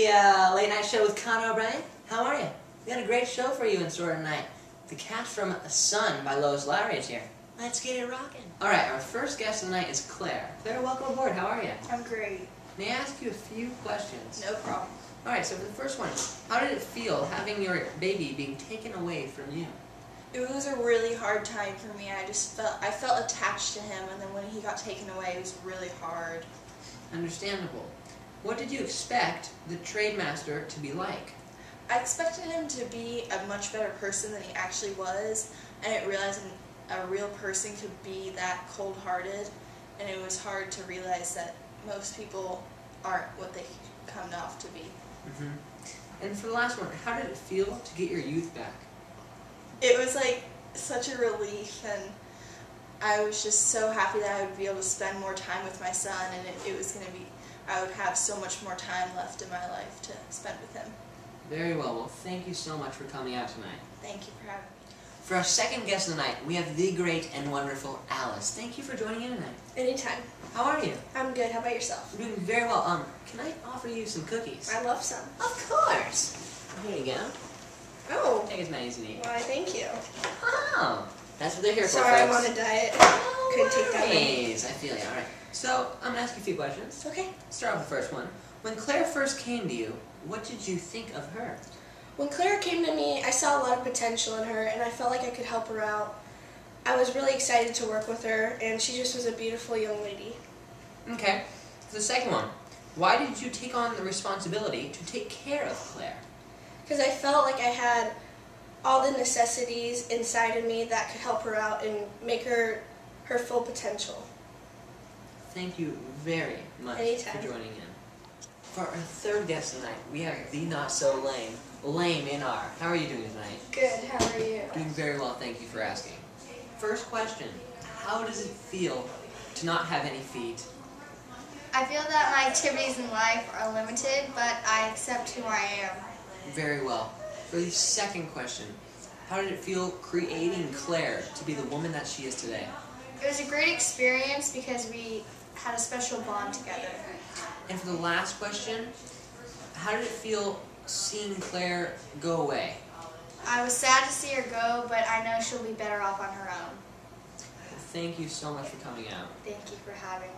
the late night show with Connor O'Brien. How are you? We got a great show for you in store tonight. The cast from Sun by Lois, Lowry is here. Let's get it rocking. Alright, our first guest tonight is Claire. Claire, welcome aboard. How are you? I'm great. May I ask you a few questions? No problem. Alright, so for the first one, how did it feel having your baby being taken away from you? It was a really hard time for me. I felt attached to him, and then when he got taken away, it was really hard. Understandable. What did you expect the trade master to be like? I expected him to be a much better person than he actually was, and I realized a real person could be that cold-hearted, and it was hard to realize that most people aren't what they come off to be. And for the last one, how did it feel to get your youth back? It was like such a relief, and I was just so happy that I would be able to spend more time with my son, and it was going to be, I would have so much more time left in my life to spend with him. Very well. Well, thank you so much for coming out tonight. Thank you for having me. For our second guest of the night, we have the great and wonderful Alice. Thank you for joining in tonight. Anytime. How are you? I'm good. How about yourself? I'm doing very well. Can I offer you some cookies? I love some. Of course. Here you go. Oh. Take as many as you need. Why, thank you. Oh, that's what they're here for, Sorry, I'm folks. on a diet. No Couldn't take that many. worries. I feel you. All right. So, I'm going to ask you a few questions. Okay. Start with the first one. When Claire first came to you, what did you think of her? When Claire came to me, I saw a lot of potential in her, and I felt like I could help her out. I was really excited to work with her, and she just was a beautiful young lady. Okay. The second one. Why did you take on the responsibility to take care of Claire? Because I felt like I had all the necessities inside of me that could help her out and make her full potential. Thank you very much Anytime. for joining in. For our third guest tonight, we have the not-so-lame, Lame Inar. How are you doing tonight? Good. How are you? Doing very well, thank you for asking. First question, how does it feel to not have any feet? I feel that my activities in life are limited, but I accept who I am. Very well. For the second question, how did it feel creating Claire to be the woman that she is today? It was a great experience because we had a special bond together. And for the last question, how did it feel seeing Claire go away? I was sad to see her go, but I know she'll be better off on her own. Well, thank you so much for coming out. Thank you for having me.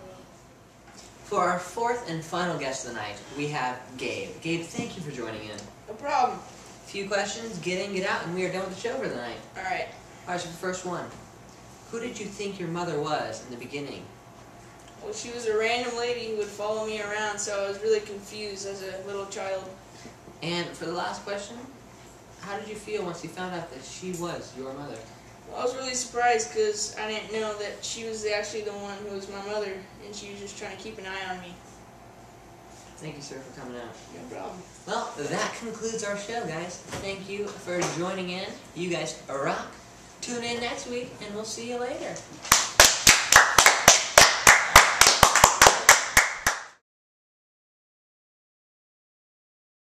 For our fourth and final guest of the night, we have Gabe. Gabe, thank you for joining in. No problem. A few questions, get in, get out, and we are done with the show for the night. Alright. Alright, so the first one. Who did you think your mother was in the beginning? Well, she was a random lady who would follow me around, so I was really confused as a little child. And for the last question, how did you feel once you found out that she was your mother? Well, I was really surprised because I didn't know that she was actually the one who was my mother, and she was just trying to keep an eye on me. Thank you, sir, for coming out. No problem. Well, that concludes our show, guys. Thank you for joining in. You guys rock. Tune in next week, and we'll see you later.